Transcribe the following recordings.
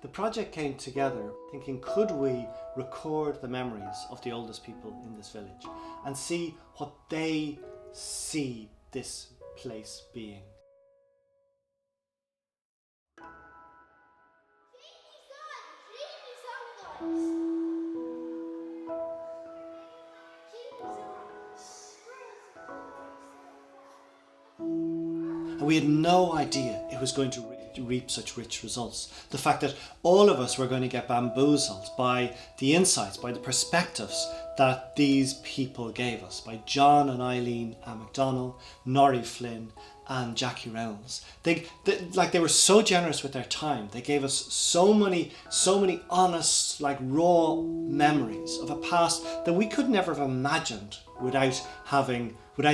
The project came together thinking, could we record the memories of the oldest people in this village and see what they see this place being? And we had no idea it was going to reap such rich results. The fact that all of us were going to get bamboozled by the insights, by the perspectives that these people gave us, by John and Eileen MacDonald, Norrie Flynn and Jackie Reynolds. They were so generous with their time. They gave us so many honest, raw memories of a past that we could never have imagined without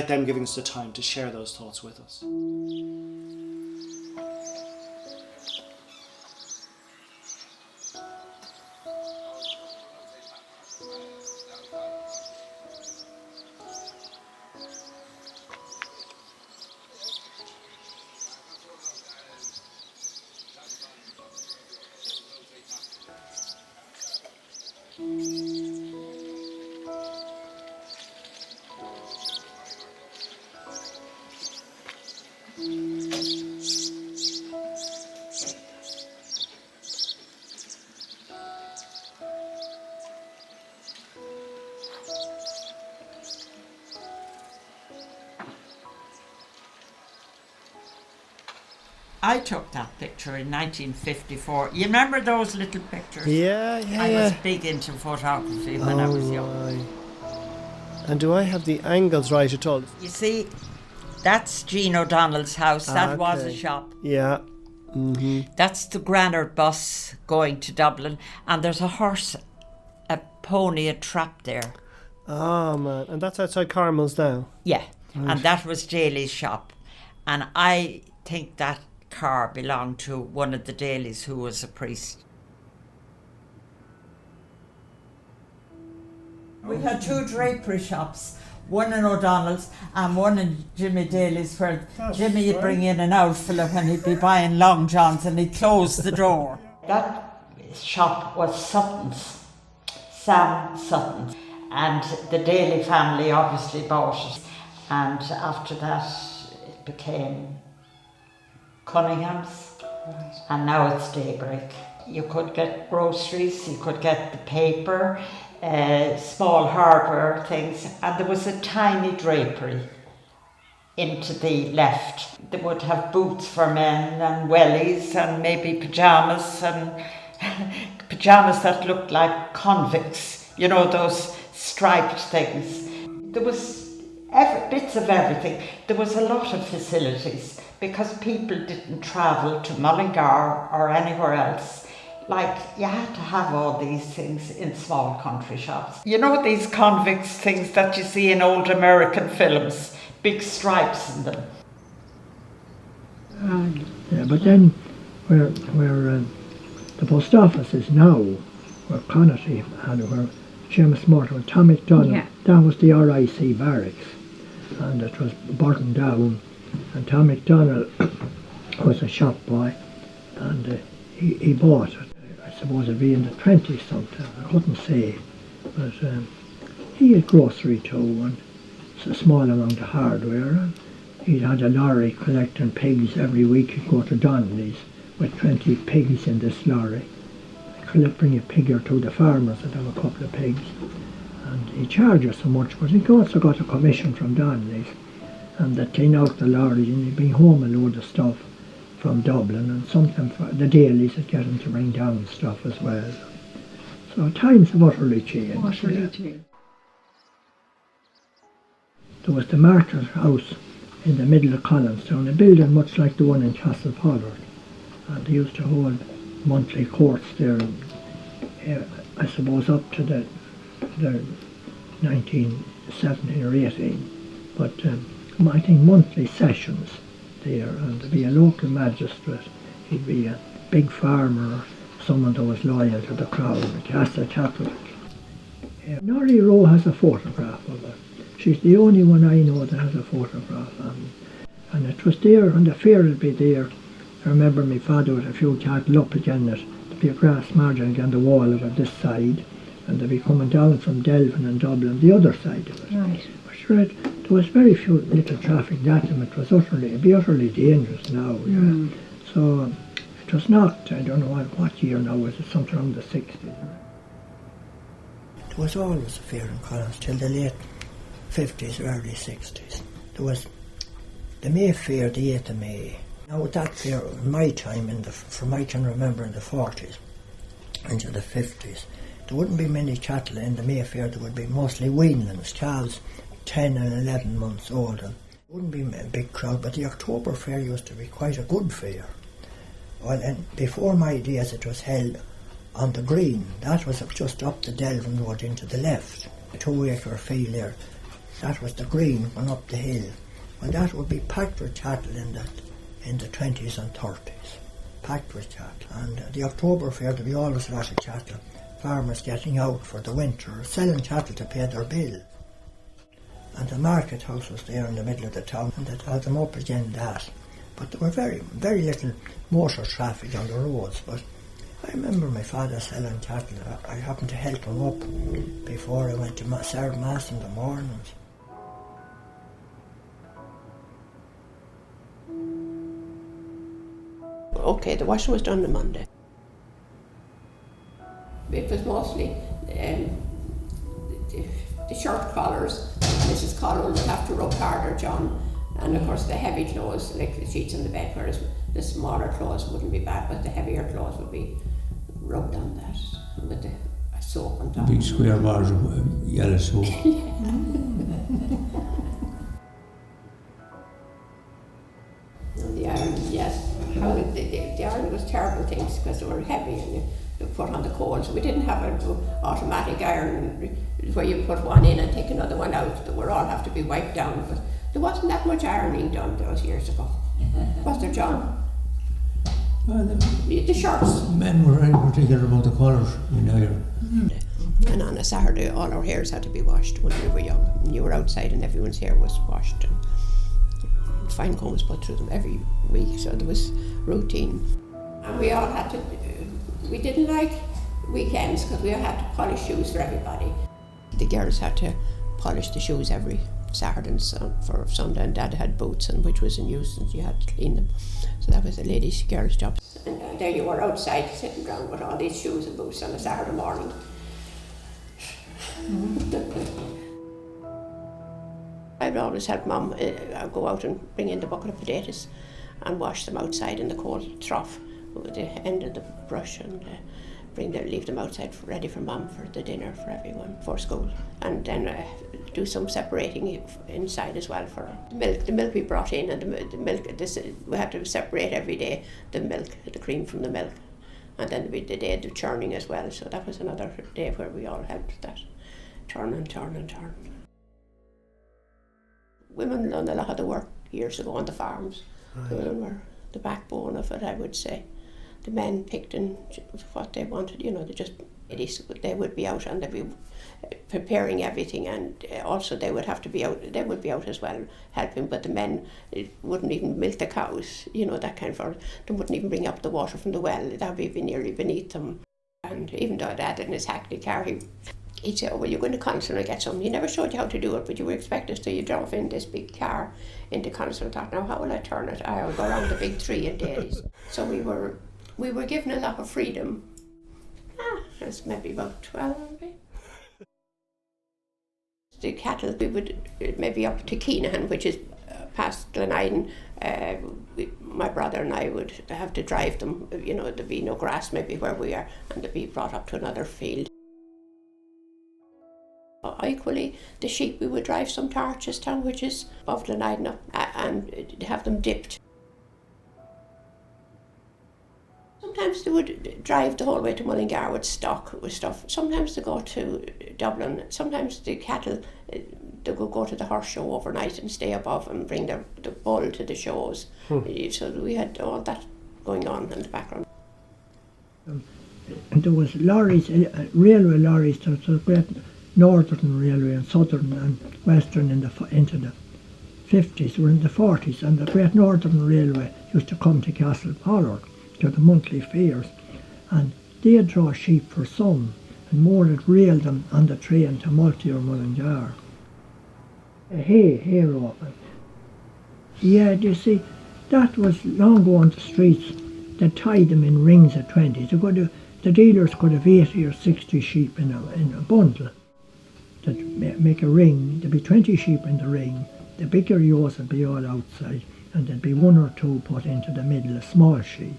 them giving us the time to share those thoughts with us. I took that picture in 1954. You remember those little pictures? Yeah. I was big into photography when I was young. And do I have the angles right at all? You see, that's Jean O'Donnell's house. That was a shop. Yeah. Mm-hmm. That's the Granard bus going to Dublin. And there's a horse, a pony, a trap there. Oh, man. And that's outside Carmel's now? Yeah. Right. And that was Daly's shop. And I think that car belonged to one of the Dailies who was a priest. We had two drapery shops, one in O'Donnell's and one in Jimmy Daly's, where Jimmy would bring in an outfiller when he'd be buying long johns and he'd close the door. That shop was Sutton's, Sam Sutton's, and the Daly family obviously bought it, and after that it became Cunningham's, and now it's Daybreak. You could get groceries, you could get the paper, small hardware things, and there was a tiny drapery into the left. They would have boots for men and wellies and maybe pyjamas, and pyjamas that looked like convicts, you know, those striped things. There was bits of everything. There was a lot of facilities because people didn't travel to Mullingar or anywhere else. Like, you had to have all these things in small country shops. You know these convicts things that you see in old American films, big stripes in them. Yeah, but then where the post office is now, where Connaughty and where Seamus Morton and Tom McDonald, that was the RIC barracks, and it was burnt down, and Tom McDonald was a shop boy, and he bought it. I suppose it'd be in the 20s something, I couldn't say, but he had grocery too, and a small amount of hardware, and he had a lorry collecting pigs every week. He'd go to Donnelly's with 20 pigs in this lorry. He'd bring a pig or two, the farmers would have a couple of pigs, and he charged us so much, but he also got a commission from Donnelly's, and they'd clean out the lorries, and he'd bring home a load of stuff from Dublin, and sometimes the dailies would get him to bring down stuff as well. So times have utterly changed. There was the Martyr's house in the middle of Collinstown, a building much like the one in Castlepollard, and they used to hold monthly courts there, I suppose up to the 1917 or 18, but I think monthly sessions there, and there'd be a local magistrate, he'd be a big farmer or someone that was loyal to the crown, a Catholic. Norrie Rowe has a photograph of her. She's the only one I know that has a photograph, and it was there, and the fair would be there. I remember my father with a few cattle up again it, the be a grass margin again, the wall of it this side, and they'd be coming down from Delvin and Dublin the other side of it. Right. But sure, there was very few little traffic that time. It was it'd be utterly dangerous now. Yeah. So it was not, I don't know what year now, was it something around the 60s? There was always a fair in Collins till the late 50s, early 60s. There was the May Fair, the 8th of May. Now that fair, in my time, from I can remember in the 40s into the 50s, there wouldn't be many cattle in the May Fair. There would be mostly weanlings, calves 10 and 11 months old. And it wouldn't be a big crowd, but the October Fair used to be quite a good fair. Well, and before my days it was held on the green. That was just up the Delvin Road into the left. A 2-acre field there. That was the green going up the hill. Well, that would be packed with cattle in the 20s and 30s. Packed with cattle. And the October Fair, there'd be always a lot of cattle. Farmers getting out for the winter, selling cattle to pay their bill. And the market house was there in the middle of the town, and they'd have them up again that. But there were very, very little motor traffic on the roads. But I remember my father selling cattle. I happened to help him up before I went to serve mass in the mornings. Okay, the washing was done on Monday. It was mostly the short collars. Mrs. Collins would have to rub harder, John, and of course the heavy clothes, like the sheets on the bed, whereas the smaller clothes wouldn't be bad, but the heavier clothes would be rubbed on that with the soap on top. Big square bars of yellow soap. And the iron, yes. The iron was terrible things because they were heavy and you put on the coals. We didn't have an automatic iron where you put one in and take another one out. They would all have to be wiped down. But there wasn't that much ironing done those years ago. Was there, John? The shirts. Men were very particular about the colours in iron. And on a Saturday, all our hairs had to be washed when we were young. And you were outside and everyone's hair was washed. And fine combs put through them every week, so there was routine. And we all had to, we didn't like weekends because we all had to polish shoes for everybody. The girls had to polish the shoes every Saturday and for Sunday, and Dad had boots, and which was a nuisance, you had to clean them. So that was the ladies' girls' job. And there you were outside sitting around with all these shoes and boots on a Saturday morning. I'd always help Mum go out and bring in the bucket of potatoes and wash them outside in the cold trough with the end of the brush, and leave them outside ready for Mum for the dinner for everyone for school, and then do some separating inside as well for the milk we brought in, and the milk. We had to separate every day the milk, the cream from the milk, and then the day of the churning as well. So that was another day where we all helped that turn and turn and turn. Women done a lot of the work years ago on the farms. Right. The women were the backbone of it, I would say. The men picked in what they wanted, they would be out and they'd be preparing everything, and also they would have to be out, they would be out as well helping, but the men wouldn't even milk the cows, that kind of, they wouldn't even bring up the water from the well, that would be nearly beneath them. And even though Dad in his hackney car, he'd say, oh, well, you're going to Collinstown and get some. He never showed you how to do it, but you were expected to. You drove in this big car into Collinstown and thought, now how will I turn it? I'll go around the big tree in days. So we were given a lot of freedom. It's maybe about 12 maybe. The cattle, we would maybe up to Keenahan, which is past Gleneiden. My brother and I would have to drive them, there'd be no grass maybe where we are, and they'd be brought up to another field. Equally, the sheep we would drive some to Artisttown, which is above Gleneiden, and have them dipped. Sometimes they would drive the whole way to Mullingar with stock, with stuff. Sometimes they go to Dublin. Sometimes the cattle, they would go to the horse show overnight and stay above and bring the bull to the shows. So we had all that going on in the background. And there was lorries, railway lorries, there was a great Northern Railway and Southern and Western into the 50s, or in the 40s, and the Great Northern Railway used to come to Castle Pollard to the monthly fairs, and they'd draw sheep for some, and more had railed them on the train to Multi or Mullingar. Hay rope. Yeah, you see, that was long ago on the streets. They tied them in rings of 20. The dealers could have 80 or 60 sheep in a bundle. They'd make a ring. There'd be 20 sheep in the ring. The bigger ewes would be all outside, and there'd be one or two put into the middle, a small sheep.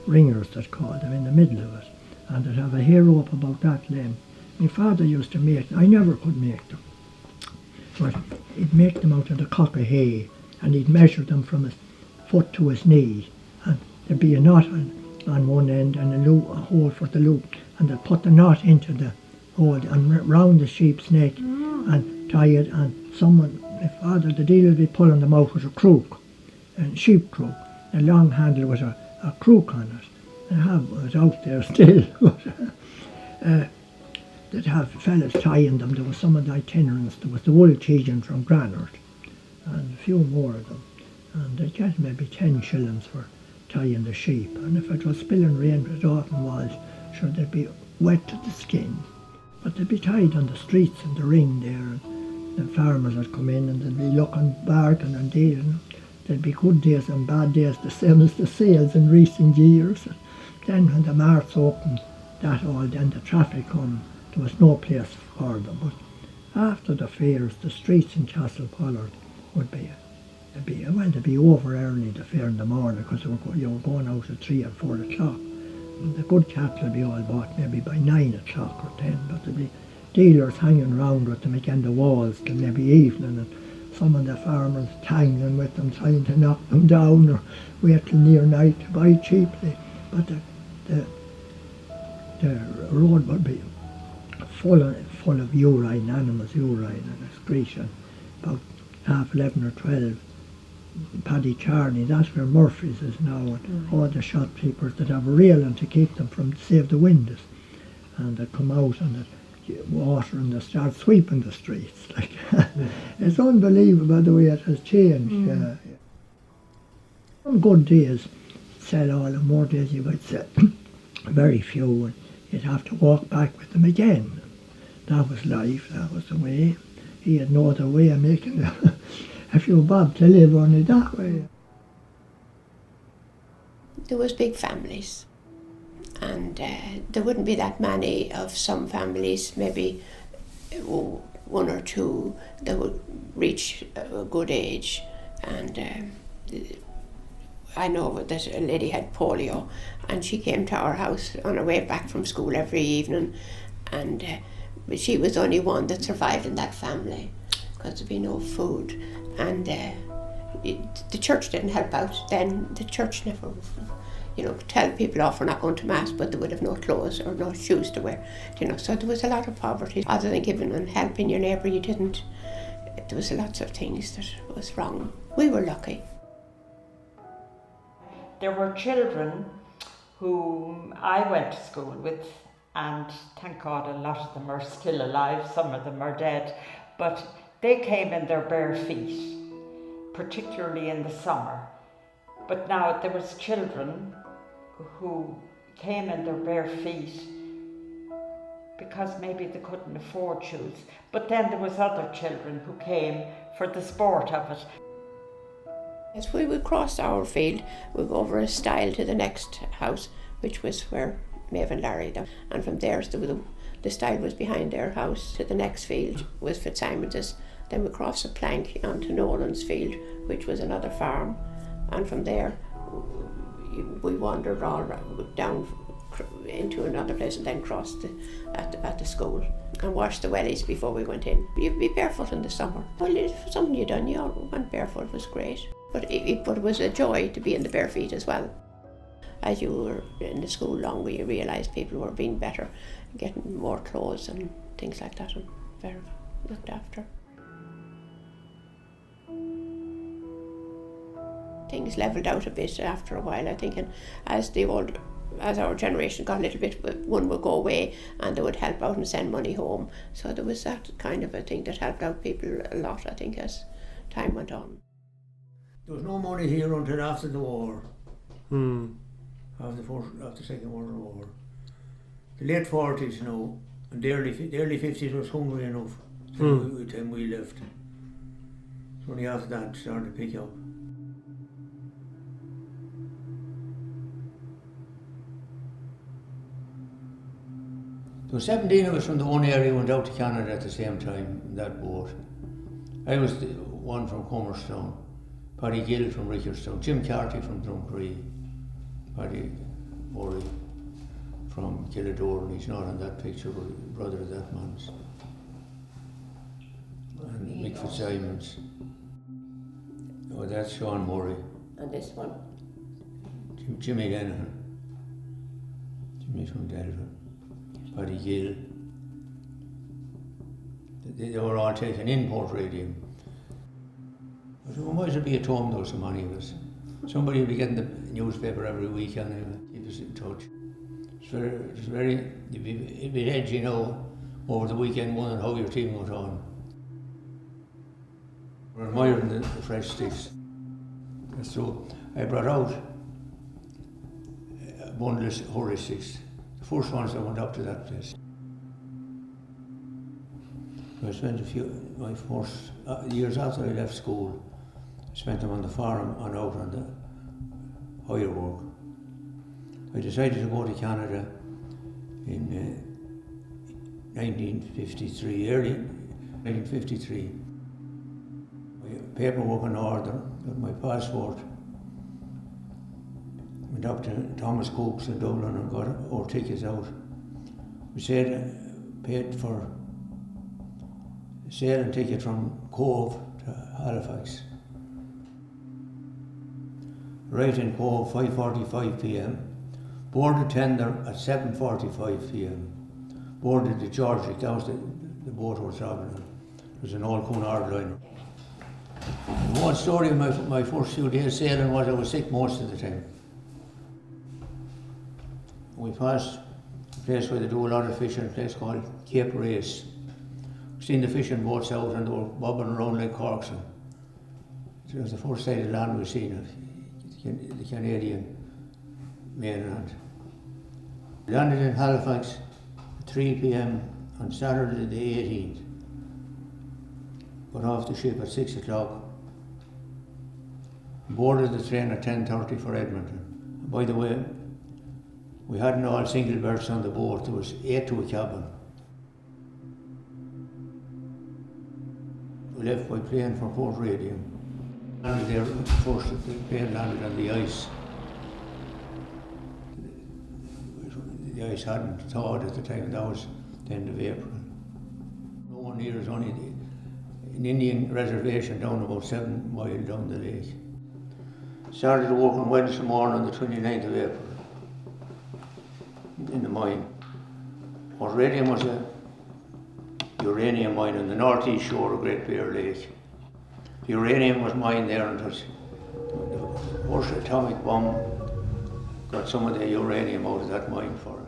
Ringers, they'd call them, in the middle of it. And they'd have a hair rope about that length. My father used to make them. I never could make them. But he'd make them out of the cock of hay, and he'd measure them from his foot to his knee. And there'd be a knot on one end and a hole for the loop. And they'd put the knot into the hole and round the sheep's neck and tie it. And my father, the dealer, would be pulling them out with a crook, a sheep crook, a long handle with a crook on it. I have it out there still. They'd have fellas tying them. There was some of the itinerants. There was the wool teagan from Granard and a few more of them. And they'd get maybe 10 shillings for tying the sheep. And if it was spilling rain, which it often was, sure, they'd be wet to the skin. But they'd be tied on the streets in the ring there. And the farmers would come in and they'd be looking, barking and dealing. There'd be good days and bad days, the same as the sales in recent years. And then when the marts opened, then the traffic come. There was no place for them. But after the fairs, the streets in Castlepollard would they'd be over early, the fair in the morning, because you were going out at 3 or 4 o'clock. And the good cattle would be all bought maybe by 9 o'clock or 10, but there'd be dealers hanging round with them against the walls till maybe evening, and some of the farmers tangling with them, trying to knock them down or wait till near night to buy cheaply. But the road would be full of urine, animals' urine and excretion. About 11 or 12, Paddy Charney, that's where Murphy's is now, and all the shopkeepers that have a railing to keep them from save the windows, and they come out and the water and they start sweeping the streets. Like it's unbelievable the way it has changed. Some good days sell all, and more days you would sell very few, and you'd have to walk back with them again. That was life, that was the way. He had no other way of making a few bob to live only that way. There was big families, and there wouldn't be that many of some families, maybe one or two that would reach a good age. And I know that a lady had polio, and she came to our house on her way back from school every evening, and she was the only one that survived in that family because there'd be no food. And the church didn't help out then. The church never, tell people off for not going to mass, but they would have no clothes or no shoes to wear, so there was a lot of poverty. Other than giving and helping your neighbour, you didn't. There was lots of things that was wrong. We were lucky. There were children whom I went to school with, and thank God a lot of them are still alive, some of them are dead, but they came in their bare feet, particularly in the summer. But now there was children who came in their bare feet because maybe they couldn't afford shoes. But then there was other children who came for the sport of it. As we would cross our field, we'd go over a stile to the next house, which was where Maeve and Larry lived. And from there, the stile was behind their house. To the next field was Fitzsimon's. Then we crossed a plank onto Nolan's field, which was another farm. And from there, we wandered all down into another place and then crossed at the school and washed the wellies before we went in. You'd be barefoot in the summer. Well, it was something you done. You all went barefoot. It was great. But it was a joy to be in the bare feet as well. As you were in the school longer, you realised people were being better, getting more clothes and things like that, and very looked after. Things levelled out a bit after a while, I think, and as our generation got a little bit, one would go away and they would help out and send money home. So there was that kind of a thing that helped out people a lot, I think, as time went on. There was no money here until after the war. After the Second World War. The late 40s now, and the early 50s was hungry enough by the time we left. So only after that it started to pick up. So 17 of us from the one area went out to Canada at the same time in that boat. I was the one from Collinstown, Paddy Gill from Rickerstown, Jim Carty from Drumcree, Paddy Murray from Killadore, he's not on that picture, but brother of that man's. And Mick Fitzsimons. Oh, that's Sean Murray. And this one. Jimmy Lenihan. Jimmy's from Delvin. Paddy Gill. They were all taken in Port Radium. But it might as well be at home though, so many of us. Somebody will be getting the newspaper every week anyway, keep us in touch. It's very, it'd be edgy, you know, over the weekend wondering how your team went on. We're admiring the fresh sticks. So I brought out a bundle of Hurry sticks. The first ones I went up to that place. I spent my first years after I left school, I spent them on the farm and out on the hire work. I decided to go to Canada in 1953, early 1953. My paperwork in order, got my passport, went up to Thomas Cook's in Dublin and got our tickets out. We paid for a sailing ticket from Cove to Halifax. Right in Cove, 5:45 p.m. Boarded tender at 7:45 p.m. Boarded the Georgia, that was the boat I was travelling on. It was an old Cunard liner. The one story of my first few days sailing was I was sick most of the time. We passed a place where they do a lot of fishing, a place called Cape Race. We've seen the fishing boats out and they were bobbing around like corks. It was the first side of land we've seen, the Canadian mainland. We landed in Halifax at 3 p.m. on Saturday the 18th. Got off the ship at 6 o'clock. Boarded the train at 10:30 for Edmonton. And by the way, we hadn't all single berths on the boat, there was 8 to a cabin. We left by plane for Port Radium. Landed there first, the plane landed on the ice. The ice hadn't thawed at the time, that was the end of April. No one here is only an Indian reservation down about 7 miles down the lake. Started work on Wednesday morning on the 29th of April in the mine. Port Radium was a uranium mine on the northeast shore of Great Bear Lake. The uranium was mined there until the first atomic bomb got some of the uranium out of that mine for it.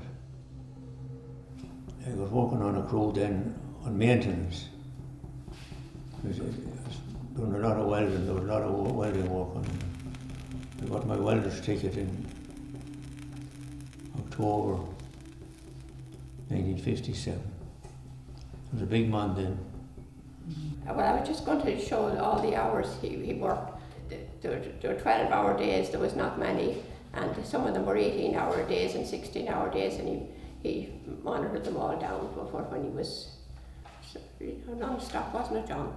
I was working on a crew then on maintenance. I was doing a lot of welding, there was a lot of welding work on it. I got my welder's ticket in October 1957. I was a big man then. Well, I was just going to show all the hours he worked. There were 12-hour days, there was not many, and some of them were 18-hour days and 16-hour days, and he monitored them all down before when he was non-stop, wasn't it, John?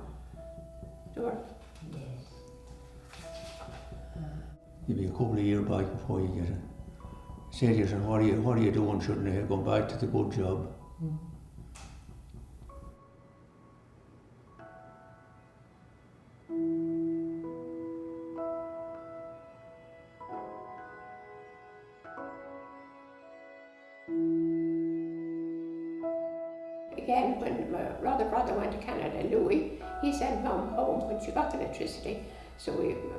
They were. You'll be a couple of years back before you get it. Say to yourself, what are you doing? Shouldn't I have gone back to the good job? Again, when my other brother went to Canada, Louis, he sent Mum home when she got the electricity. So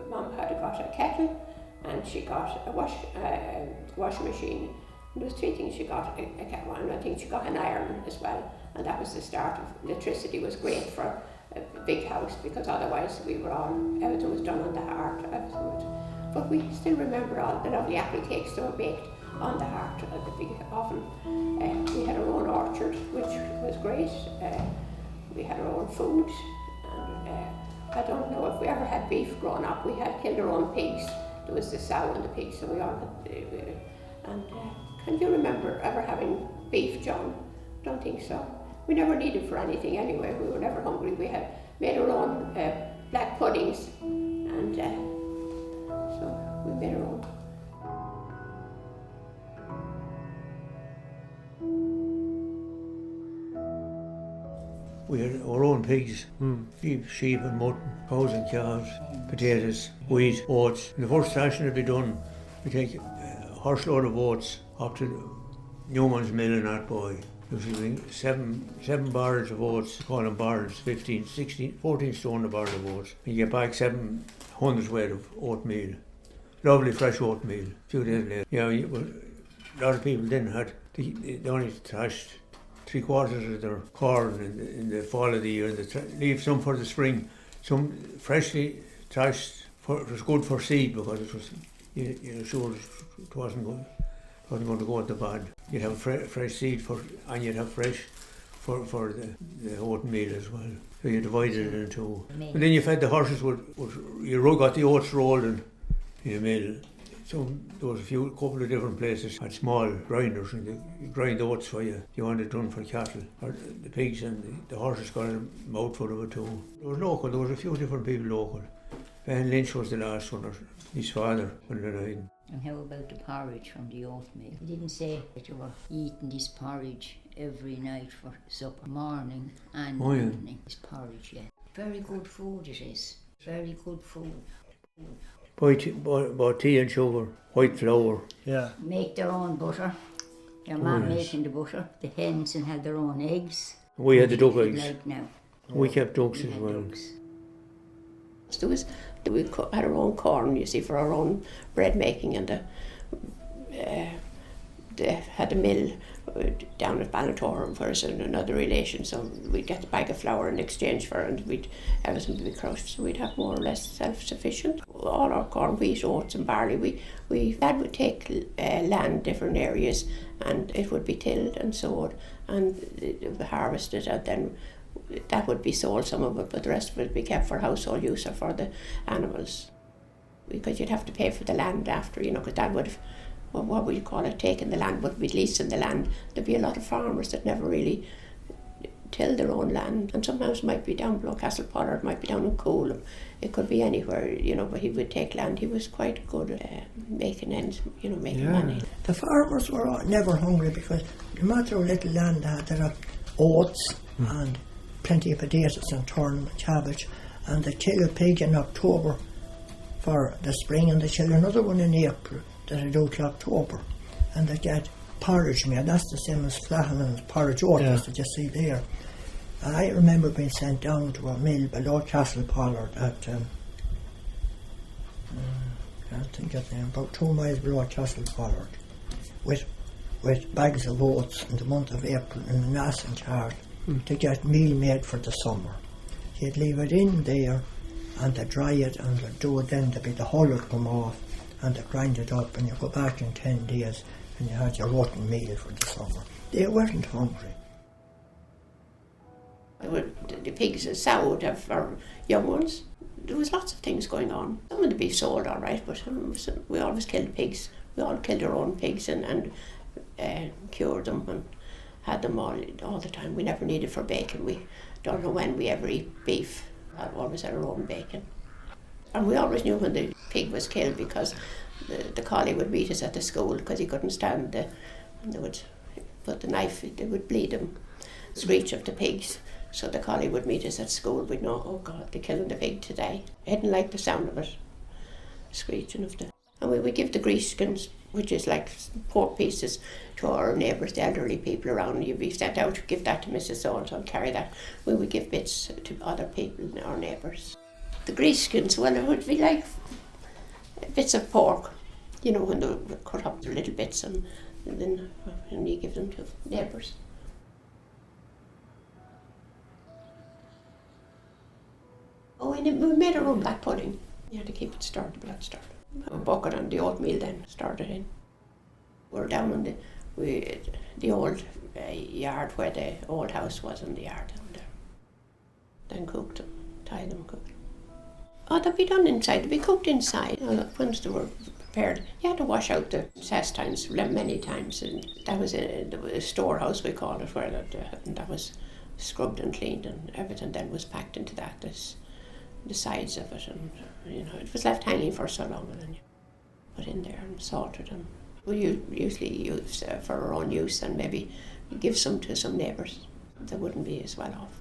Mum had got a kettle and she got a washing machine. And there was 3 things she got, I think she got an iron as well. And that was the start of electricity. Was great for a big house because otherwise everything was done on the hearth. But we still remember all the lovely apple cakes that were baked on the hearth at the big oven. great. We had our own food, and I don't know if we ever had beef growing up. We had killed our own pigs. There was the sow and the pig, so we all had. Can you remember ever having beef, John? Don't think so. We never needed for anything anyway. We were never hungry. We had made our own black puddings, and so we made our own. We had our own pigs, beef, sheep and mutton, cows and calves, potatoes, wheat, oats. And the first thrashing to be done, we take a horse load of oats up to Newman's mill in Atboy. There was 7 barrels of oats, call them barrels, 15, 16, 14 stone a barrel of oats. And you get back 700 weight of oatmeal. Lovely fresh oatmeal, a few days later. A lot of people then had, they only thrashed 3/4 of their corn in the fall of the year, and leave some for the spring. Some freshly thrashed, it was good for seed because it was, sure it wasn't going to go at the bad. You'd have fresh seed and you'd have fresh for the oatmeal as well. So you divided it into two. And then you fed the horses you got the oats rolled in a mill. So there was couple of different places had small grinders, and they grind oats for you. You wanted it done for cattle, or the pigs, and the horses got a mouthful of it too. There was local. There was a few different people local. Ben Lynch was the last one, or his father, when they died. And how about the porridge from the oatmeal? He didn't say that you were eating this porridge every night for supper, morning and evening. This porridge, yeah. Very good food it is. Very good food. Bought tea and sugar, white flour. Yeah. Make their own butter. Your mum making the butter. The hens and had their own eggs. We had the duck eggs. Like now. We kept ducks as well. We had our own corn, you see, for our own bread making, and they had a mill down at Ballantorum for us and another relation, so we'd get a bag of flour in exchange for it, and everything would be crushed, so we'd have more or less self-sufficient. All our corn, wheat, oats and barley, Dad would take land, different areas, and it would be tilled and sowed and harvested, and then that would be sold, some of it, but the rest would be kept for household use or for the animals. Because you'd have to pay for the land after, because Dad would have, what would you call it, taking the land, would be leasing the land. There'd be a lot of farmers that never really tilled their own land, and sometimes it might be down below Castle Pollard, it might be down in Coolham, it could be anywhere, but he would take land. He was quite good at making ends, making money. The farmers were never hungry because no matter how little land they had, there were oats and plenty of potatoes and turnip and cabbage, and they kill a pig in October for the spring, and they kill another one in April that they do till October, and they get porridge made. That's the same as Flahanan's porridge oats that you see there. And I remember being sent down to a mill below Castle Pollard at can't think of the name, about 2 miles below Castle Pollard, with bags of oats in the month of April in an ass and cart to get meal made for the summer. You'd leave it in there and they dry it, and they'd do it then, the hull would come off and they grind it up, and you go back in 10 days and you had your rotten meal for the summer. They weren't hungry. The pigs and sow would have our young ones. There was lots of things going on. Some of the beef sold all right, but we always killed pigs. We all killed our own pigs and cured them and had them all the time. We never needed for bacon. We don't know when we ever eat beef. We always had our own bacon. And we always knew when the pig was killed, because the collie would meet us at the school because he couldn't stand and they would put the knife, they would bleed him, screech of the pigs. So the collie would meet us at school. We'd know, oh God, they're killing the pig today. I didn't like the sound of it, screeching of the. And we would give the grease skins, which is like pork pieces, to our neighbours, the elderly people around. You'd be sent out to give that to Mrs. So-and-so and carry that. We would give bits to other people, our neighbours. The grease skins, well, it would be like bits of pork, when they were cut up to little bits, and then you give them to neighbours. Oh, and we made our own black pudding. You had to keep it stirred, the blood stirred. A bucket and the oatmeal then started in. We were down on the old yard where the old house was in the yard down there. Then cooked them, tied them, cooked them. Oh, they'd be done inside, they'd be cooked inside. Once they were prepared, you had to wash out the cesstines many times. And that was a storehouse, we called it, where that was scrubbed and cleaned, and everything then was packed into that, the sides of it. And, it was left hanging for so long, and then you put in there and salted them. We usually use for our own use, and maybe give some to some neighbours that wouldn't be as well off.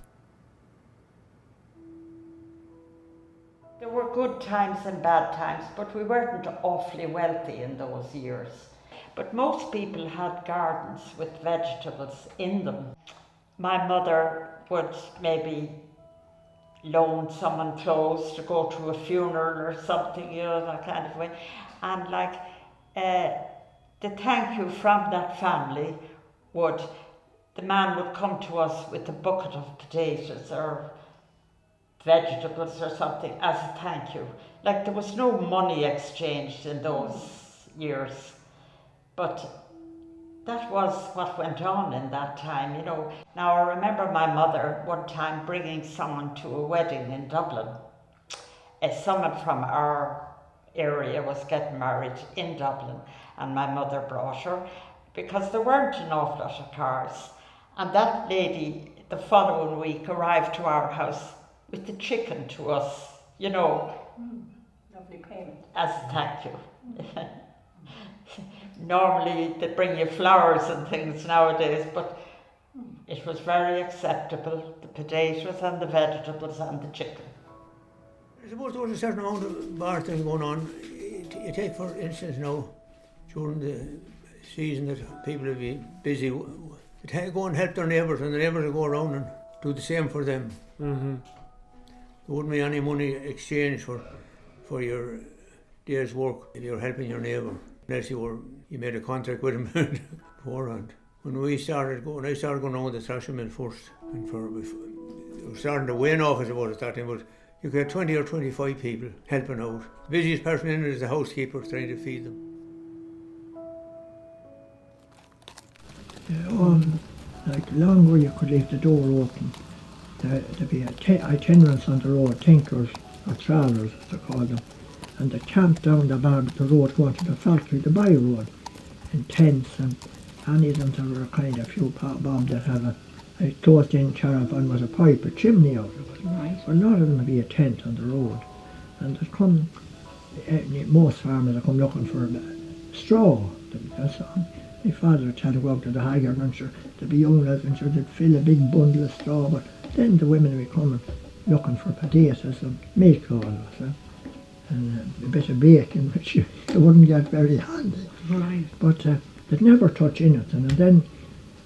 There were good times and bad times, but we weren't awfully wealthy in those years. But most people had gardens with vegetables in them. My mother would maybe loan someone clothes to go to a funeral or something, that kind of way. And the thank you from that family the man would come to us with a bucket of potatoes or vegetables or something as a thank you. There was no money exchanged in those years, but that was what went on in that time, Now I remember my mother one time bringing someone to a wedding in Dublin. Someone from our area was getting married in Dublin, and my mother brought her because there weren't an awful lot of cars. And that lady the following week arrived to our house with the chicken to us, Lovely payment. as a thank you. Normally they bring you flowers and things nowadays, but it was very acceptable, the potatoes and the vegetables and the chicken. I suppose there was a certain amount of bartering going on. You take, for instance, now, during the season that people would be busy, they go and help their neighbours, and the neighbours would go around and do the same for them. Mm-hmm. There wouldn't be any money exchanged for your day's work if you were helping your neighbour, unless you made a contract with him beforehand. When I started going around the thrashing mill first, and we were starting to wane off, I suppose, at that time, but you could have 20 or 25 people helping out. The busiest person in it is the housekeeper trying to feed them. Long way you could leave the door open. There'd be itinerants on the road, tinkers or travellers as they call them, and they camped down the road going to the factory, the by road, in tents, and any of them there were kind of few bombs that had a closed-in caravan with a pipe, a chimney out of it. Right. But a lot of them would be a tent on the road, and they'd come, most farmers would come looking for straw. My father would tell to go out to the haggard and sure there'd be young lads and sure they'd fill a big bundle of straw, but then the women would come looking for potatoes and meatballs and a bit of bacon, which you wouldn't get very handy. Right. But they'd never touch anything, and then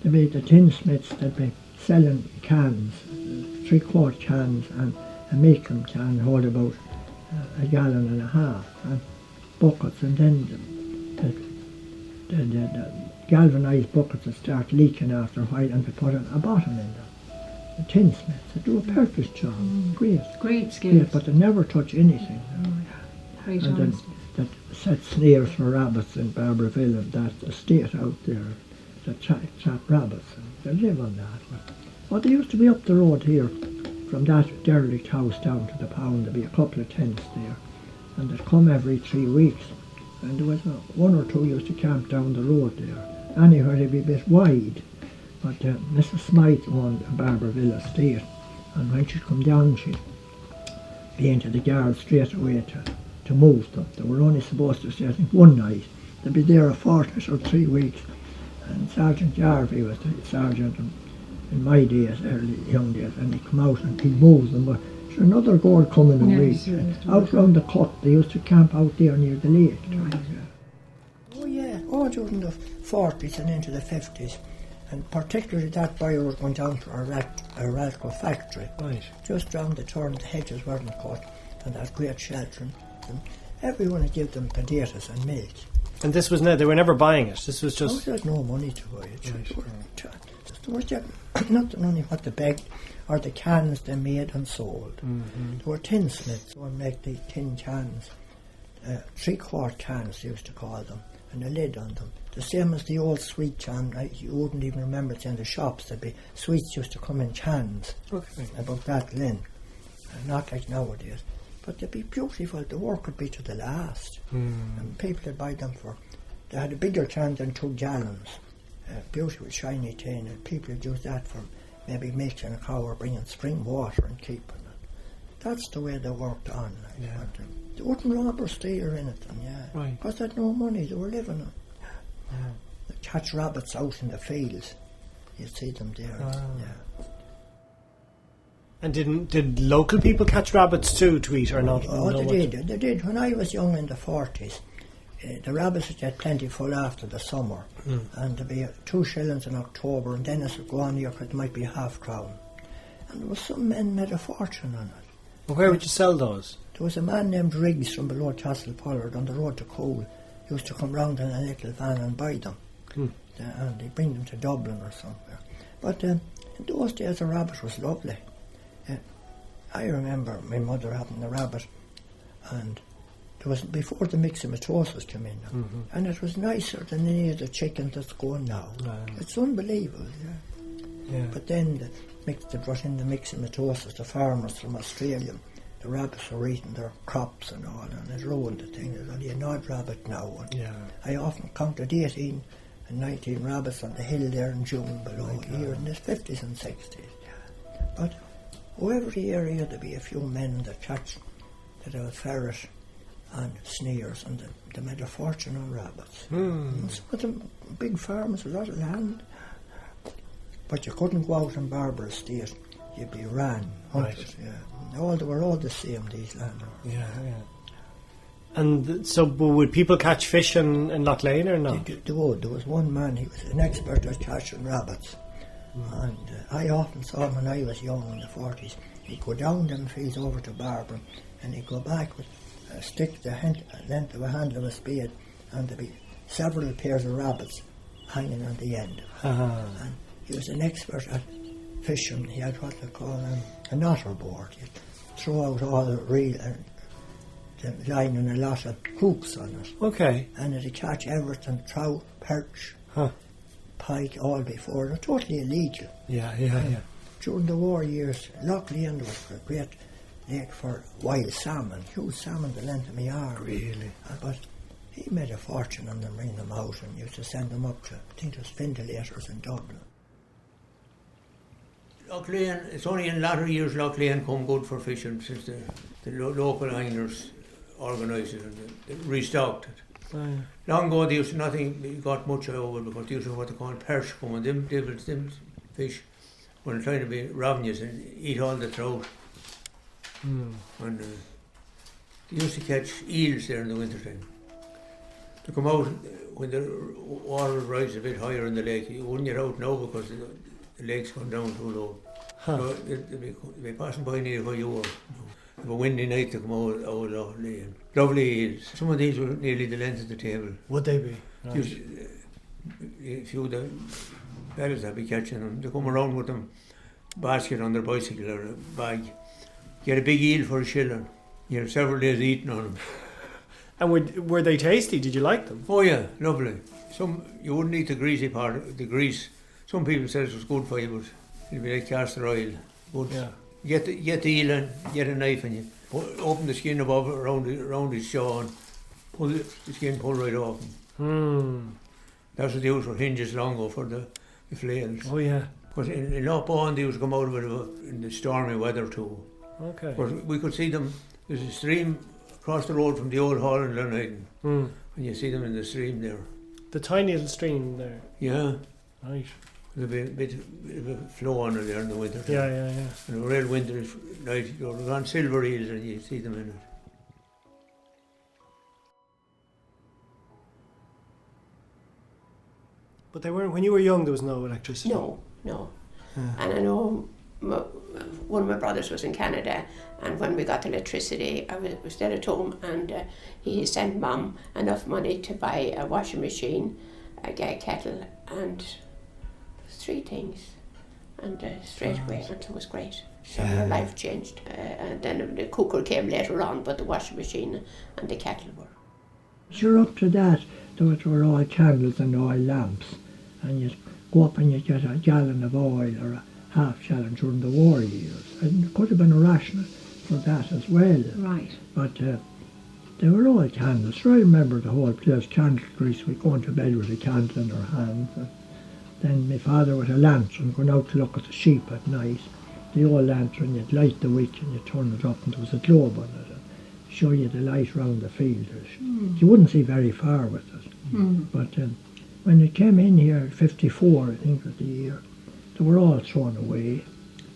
there'd be the tinsmiths that'd be selling cans, 3-quart cans, and a milking can hold about a gallon and a half, and buckets, and then the galvanised buckets would start leaking after a while, and they put a bottom in them. The tinsmiths, they do a perfect job, great skills, but they never touch anything. Great and then that set snares for rabbits in Barberville, and that estate out there, that trap rabbits, and they live on that. But they used to be up the road here, from that derelict house down to the pound. There'd be a couple of tents there, and they'd come every 3 weeks, and there was one or two used to camp down the road there. Anyhow, they'd be a bit wide, but Mrs. Smythe owned a Barberville estate, and when she'd come down, she'd be into the guard straight away to move them. They were only supposed to stay, I think, one night. They'd be there a fortnight or 3 weeks, and Sergeant Jarvey was the sergeant in my days, early young days, and he'd come out and he'd move them. But there's another girl coming in week. Out round the cut, they used to camp out there near the lake. Oh yeah, during the 40s and into the 50s. And particularly that buyer was going down to a Radco factory. Right. Just round the turn, the hedges weren't cut, and that great sheltering. And everyone would give them potatoes and milk. And this was they were never buying it. This was just. There's no money to buy it. There was not only what they begged, or the cans they made and sold. Mm-hmm. There were tinsmiths who would make the tin cans, 3-quart cans they used to call them, and a lid on them. The same as the old sweet can. You wouldn't even remember it in the shops. There'd be sweets used to come in cans, about that length, not like nowadays. But they'd be beautiful. The work would be to the last, and people would buy them for. They had a bigger can than 2 gallons, beautiful shiny tin, and people would use that for maybe milking a cow or bringing spring water and keeping it. That's the way they worked on. But, they wouldn't rob or steal or anything, because they had no money. They were living on. They catch rabbits out in the fields. You'd see them there. And did local people catch rabbits too to eat or not? Oh, they did. They did. When I was young in the 40s, the rabbits would get plentiful after the summer, and there'd be 2 shillings in October, and then as it go on, it might be £0.5. And there was some men made a fortune on it. Well, where would you sell those? There was a man named Riggs from below Castle Pollard on the road to Cole. He used to come round in a little van and buy them, and he'd bring them to Dublin or somewhere. But in those days, a rabbit was lovely. I remember my mother having a rabbit, and it was before the myxomatosis came in, and it was nicer than any of the chicken that's going now. It's unbelievable, But then they brought in the myxomatosis, the farmers from Australia. The rabbits were eating their crops and all, and it ruined the thing. There's only an odd rabbit now. I often counted 18 and 19 rabbits on the hill there in June below, here in the 50s and 60s. But every area there'd be a few men that catch that have a ferret and sneers, and they made a fortune on rabbits. And some of them big farmers with a lot of land. But you couldn't go out in Barbara Estate. You'd be ran. They were all the same, these landowners. And so would people catch fish in Loch Lane or not? They would. There was one man, he was an expert at catching rabbits. And I often saw him when I was young in the 40s. He'd go down them fields over to Barbara, and he'd go back with a stick the length of a handle of a spade, and there'd be several pairs of rabbits hanging on the end. And he was an expert at fishing. He had what they call an otter board. He'd throw out all the reel and the line and a lot of hooks on it. And it'd catch everything, trout, perch, pike, all before. It was totally illegal. During the war years, Loch Lane was a great lake for wild salmon, huge salmon the length of my arm. Really? But he made a fortune on them, bringing them out, and used to send them up to, I think it was ventilators in Dublin. Loch Lane, it's only in latter years Loch Lane come good for fishing, since the local anglers organised it and they restocked it. Long ago they used to nothing got much out of it, because they used to have what they call perch coming, them devils, them fish, when trying to be ravenous and eat all the trout. And they used to catch eels there in the winter time. To come out when the water rises a bit higher in the lake, you wouldn't get out now because the lake's gone down too low. So they'd be passing by near where you were. It was a windy night to come out of Loch Lane. Lovely eels. Some of these were nearly the length of the table. Would they be? A few of the fellas that'd be catching them, they come around with them basket on their bicycle or a bag. Get a big eel for a shilling. You have several days eating on them. And were they tasty? Did you like them? Oh yeah, lovely. You wouldn't eat the greasy part, the grease. Some people said it was good for you, but it'd be like castor oil. But get the eel and get a knife and you open the skin above around his jaw and pull the skin right off him. That's what they used for hinges long ago for the flails. Oh yeah. Because in Loch Bawn they used to come out of it in the stormy weather too. But we could see them. There's a stream across the road from the old hall in Lunhagen, and you see them in the stream there. The tiny little stream there. Yeah. Right. There'll be a bit of a flow on it there in the winter time. Yeah. And a real winter night, you're on silver eels and you see them in it. But they weren't. When you were young, there was no electricity. No. And I know one of my brothers was in Canada, and when we got electricity, I was still at home, and he sent Mum enough money to buy a washing machine, a kettle, and 3 things. And straight away, and it was great. So our life changed. And then the cooker came later on, but the washing machine and the kettle were. Sure, up to that, There were all candles and oil lamps, and you'd go up and you'd get a gallon of oil or a half gallon during the war years. And it could have been a ration for that as well. Right. But they were all candles. So I remember the whole place, candle grease. We'd go into bed with a candle in our hands. And then my father with a lantern going out to look at the sheep at night. The old lantern, you'd light the wick and you'd turn it up and there was a globe on it and show you the light round the field. You wouldn't see very far with it. But when it came in here, 54 I think was the year, they were all thrown away.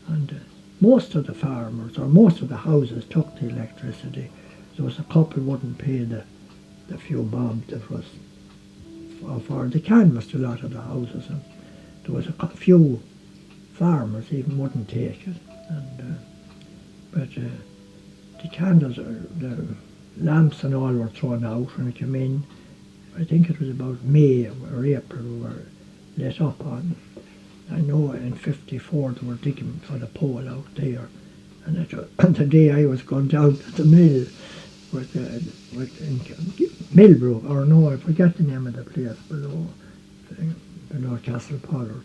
And most of the farmers, or most of the houses, took the electricity. There was a couple wouldn't pay the few bob that was for the canvassed a lot of the houses, and there was a few farmers even wouldn't take it. And but the candles, the lamps and all were thrown out when it came in. I think it was about May or April we were lit up on. I know in 54 they were digging for the pole out there, and the day I was going down to the mill with Millbrook, or no, I forget the name of the place below Castle Pollard,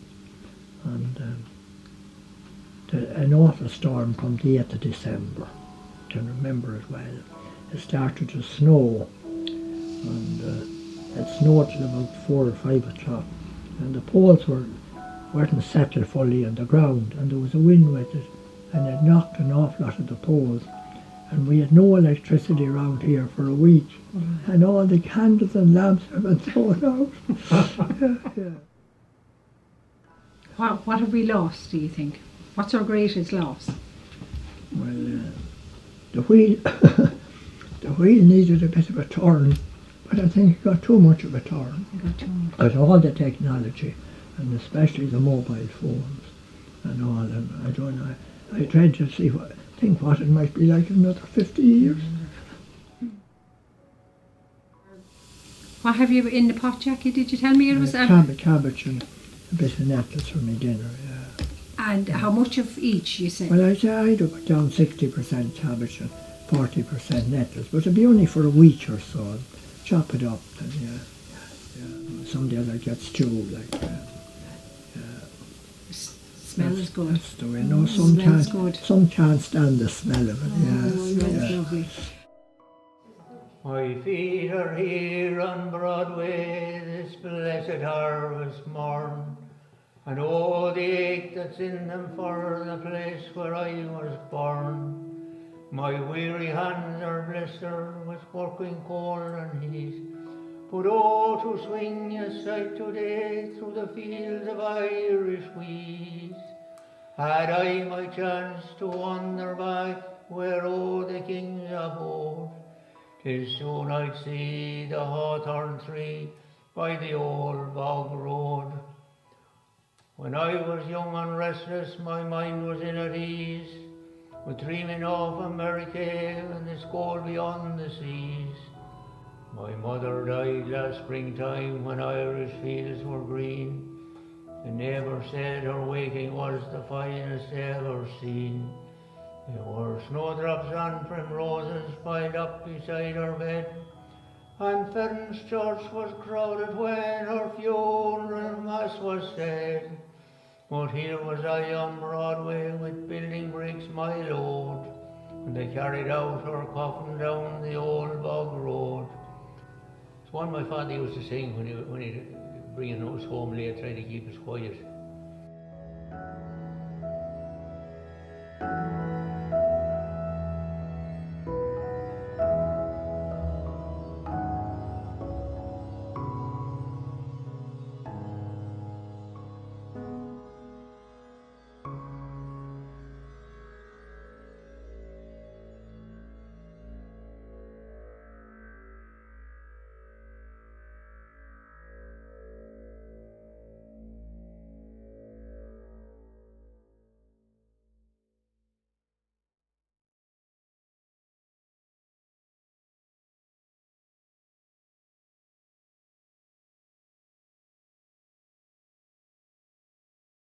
and an awful storm come the 8th of December. I can remember it well. It started to snow, and it snowed till about 4 or 5 o'clock, and the poles weren't settled fully on the ground, and there was a wind with it, and it knocked an awful lot of the poles, and we had no electricity around here for a week, and all the candles and lamps have been thrown out. Yeah. What have we lost, do you think? What's our greatest loss? Well, the wheel the wheel needed a bit of a turn, but I think it got too much of a turn. But all the technology, and especially the mobile phones and all, and I don't know, I tried to think what it might be like in another 50 years. What have you in the pot, Jackie? Did you tell me it was cabbage and a bit of nettles for my dinner, yeah. And how much of each, you said? Well, I'd put down 60% cabbage and 40% nettles, but it'd be only for a week or so. I'd chop it up, and yeah. Some days I'd get stew, like that. Smell is good. That's the way. No, some can't stand the smell of it. That's lovely. My feet are here on Broadway this blessed harvest morn, and oh, the ache that's in them for the place where I was born. My weary hands are blistered with working cold and heat, but oh, to swing a sight today through the fields of Irish wheat. Had I my chance to wander back where oh, the kings abode, 'tis soon I'd see the hawthorn tree by the old bog road. When I was young and restless, my mind was ill at ease, with dreaming of America and the school beyond the seas. My mother died last springtime when Irish fields were green. The neighbour said her waking was the finest ever seen. There were snowdrops on primroses piled up beside her bed, and Fern's church was crowded when her funeral mass was said. But here was I on Broadway with building bricks my load, and they carried out her coffin down the old bog road. It's one my father used to sing when he'd bringing us home late, trying to keep us quiet.